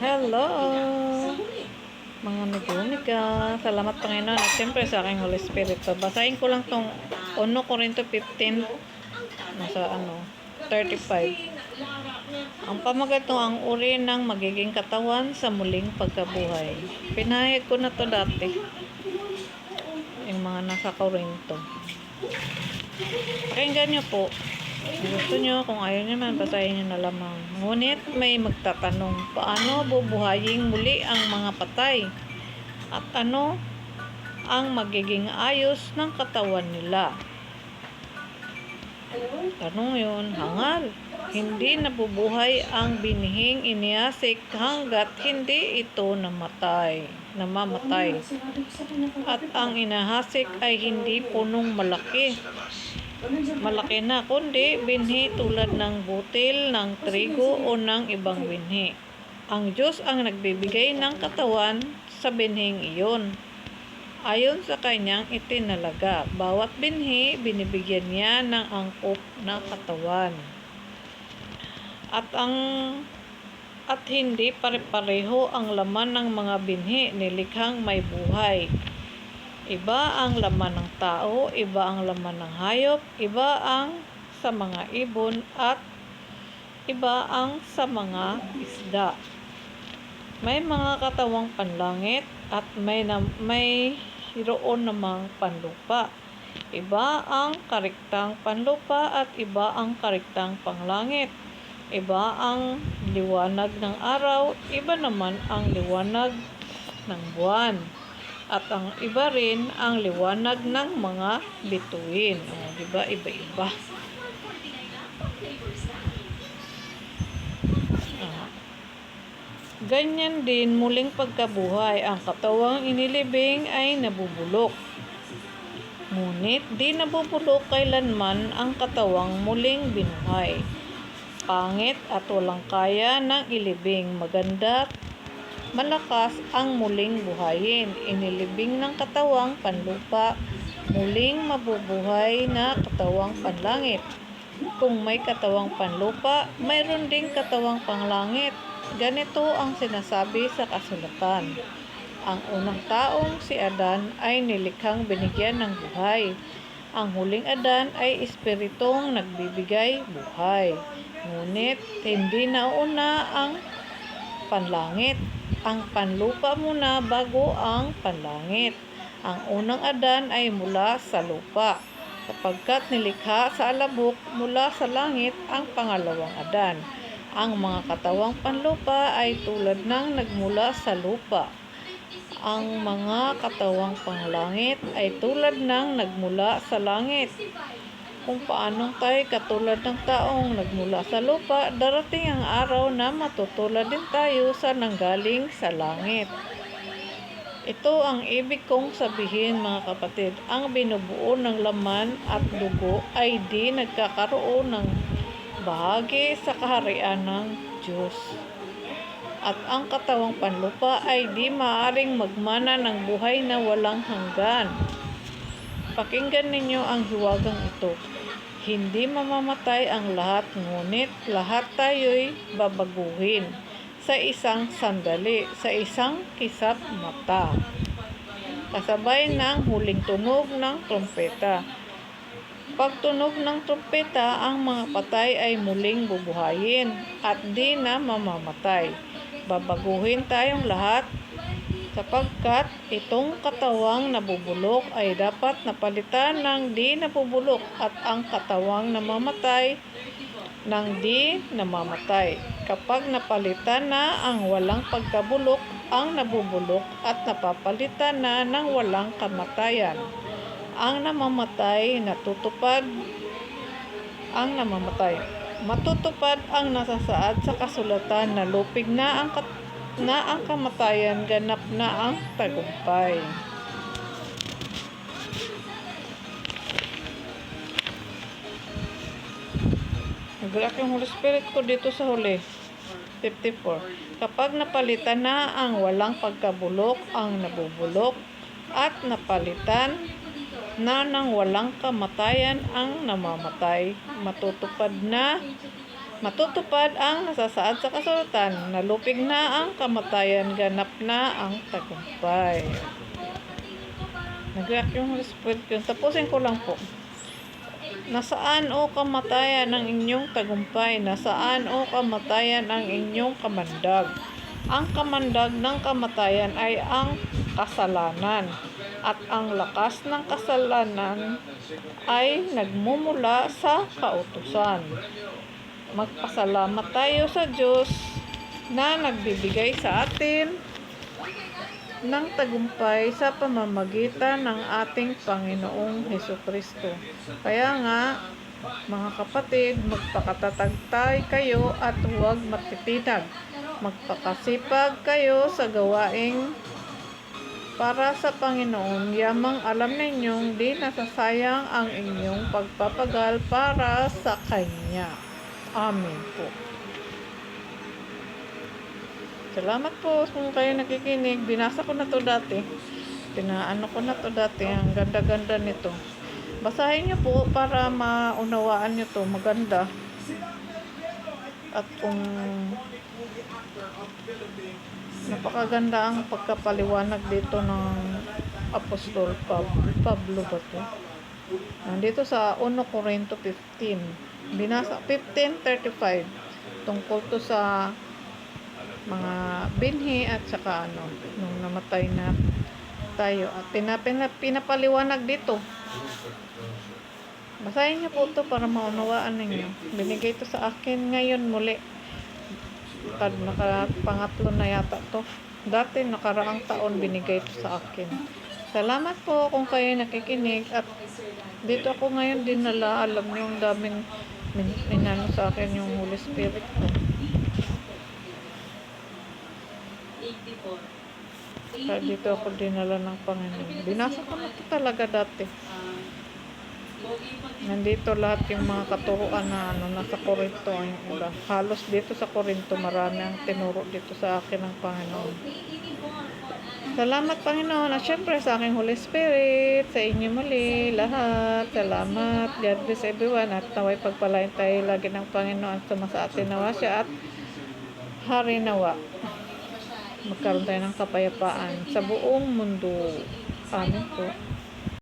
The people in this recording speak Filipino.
Hello, mga naguniga. Salamat Panginoon at siyempre sa aking Holy Spirit. Basahin ko lang tong 1 Corinto 15 nasa 35. Ang pamagat ang uri ng magiging katawan sa muling pagkabuhay. Pinahayag ko na to dati. Yung mga nasa Corinto. Pakinggan nyo po. Kung gusto nyo, kung ayaw nyo man, basahin nyo na lamang. Ngunit may magtatanong, paano bubuhayin muli ang mga patay? At ano ang magiging ayos ng katawan nila? Tanong yun, hangal. Hindi nabubuhay ang binihing iniasik hanggat hindi ito namamatay. At ang inahasik ay hindi punong malaki na, kundi binhi tulad ng butil ng trigo o ng ibang binhi. Ang Diyos ang nagbibigay ng katawan sa binhing iyon. Ayon sa kanyang itinalaga, bawat binhi binibigyan niya ng angkop na katawan. At hindi pare-pareho ang laman ng mga binhi nilikhang may buhay. Iba ang laman ng tao, iba ang laman ng hayop, iba ang sa mga ibon at iba ang sa mga isda. May mga katawang panlangit at may hiroon namang panlupa. Iba ang kariktang panlupa at iba ang kariktang panglangit. Iba ang liwanag ng araw, iba naman ang liwanag ng buwan. At ang iba rin ang liwanag ng mga bituin. Diba? Iba-iba. Ganyan din muling pagkabuhay. Ang katawang inilibing ay nabubulok. Ngunit di nabubulok kailanman ang katawang muling binuhay. Pangit at walang kaya ng ilibing. Maganda malakas ang muling buhayin. Inilibing ng katawang panlupa, muling mabubuhay na katawang panlangit. Kung may katawang panlupa, mayroon ding katawang panlangit. Ganito ang sinasabi sa kasulatan. Ang unang taong si Adan ay nilikhang binigyan ng buhay. Ang huling Adan ay espiritong nagbibigay buhay. Ngunit hindi nauna ang panlangit. Ang panlupa muna bago ang panlangit. Ang unang Adan ay mula sa lupa, sapagkat nilikha sa alabok mula sa langit ang pangalawang Adan. Ang mga katawang panlupa ay tulad ng nagmula sa lupa. Ang mga katawang panglangit ay tulad ng nagmula sa langit. Kung paanong tayo katulad ng taong nagmula sa lupa, darating ang araw na matutulad din tayo sa nanggaling sa langit. Ito ang ibig kong sabihin mga kapatid, ang binubuo ng laman at dugo ay di nagkakaroon ng bahagi sa kaharian ng Diyos. At ang katawang panlupa ay di maaaring magmana ng buhay na walang hanggan. Pakinggan ninyo ang hiwagang ito. Hindi mamamatay ang lahat, ngunit lahat tayo'y babaguhin sa isang sandali, sa isang kisap mata. Kasabay ng huling tunog ng trompeta. Pagtunog ng trompeta, ang mga patay ay muling bubuhayin at di na mamamatay. Babaguhin tayong lahat, sapagkat itong katawang nabubulok ay dapat napalitan ng di nabubulok at ang katawang namamatay ng di namamatay. Kapag napalitan na ang walang pagkabulok, ang nabubulok at napapalitan na ng walang kamatayan. Ang namamatay matutupad ang nasasaad sa kasulatan na lupig na ang kamatayan, ganap na ang tagumpay. Naglak yung Holy Spirit ko dito sa huli. 54. Kapag napalitan na ang walang pagkabulok, ang nabubulok, at napalitan na ng walang kamatayan ang namamatay, matutupad na Matutupad ang nasasaad sa kasulatan. Nalupig na ang kamatayan, ganap na ang tagumpay. Nag-react yung Holy Spirit yun. Tapusin ko lang po. Nasaan o kamatayan ang inyong tagumpay? Nasaan o kamatayan ang inyong kamandag? Ang kamandag ng kamatayan ay ang kasalanan. At ang lakas ng kasalanan ay nagmumula sa kautusan. Magpasalamat tayo sa Diyos na nagbibigay sa atin ng tagumpay sa pamamagitan ng ating Panginoong Hesukristo. Kaya nga, mga kapatid, magpakatatag kayo at huwag matitinag. Magpakasipag kayo sa gawaing para sa Panginoon. Yamang alam ninyong di nasasayang ang inyong pagpapagal para sa Kanya. Amen po. Salamat po kung kayo nakikinig. Binasa ko na to dati. Pinaano ko na to dati. Ang ganda-ganda nito. Basahin nyo po para maunawaan nyo to. Maganda. At kung napakaganda ang pagkapaliwanag dito ng Apostol Pablo ba to? Nandito sa 1 Corinto 15. Binasa 15:35. Tungkol to sa mga binhi at saka nung namatay na tayo at pinapaliwanag dito. Basahin niyo po ito para maunawaan ninyo. Binigay ito sa akin ngayon muli. Pangatlo na yata to. Dati nakaraang taon binigay ito sa akin. Salamat po kung kayo nakikinig at dito ako ngayon dinala. Alam niyo yung daming minano sa akin yung Holy Spirit ko. Kaya dito ako dinala ng Panginoon. Binasa ko na ito talaga dati. Nandito lahat yung mga katuruan na nasa Corinto. Halos dito sa Corinto marami ang tinuro dito sa akin ng Panginoon. Salamat Panginoon at syempre sa aking Holy Spirit, sa inyo muli lahat. Salamat. God bless everyone at naway pagpalain tayo lagi ng Panginoon sa atin nawa siya at hari nawa. Magkaroon tayo ng kapayapaan sa buong mundo. Amen po.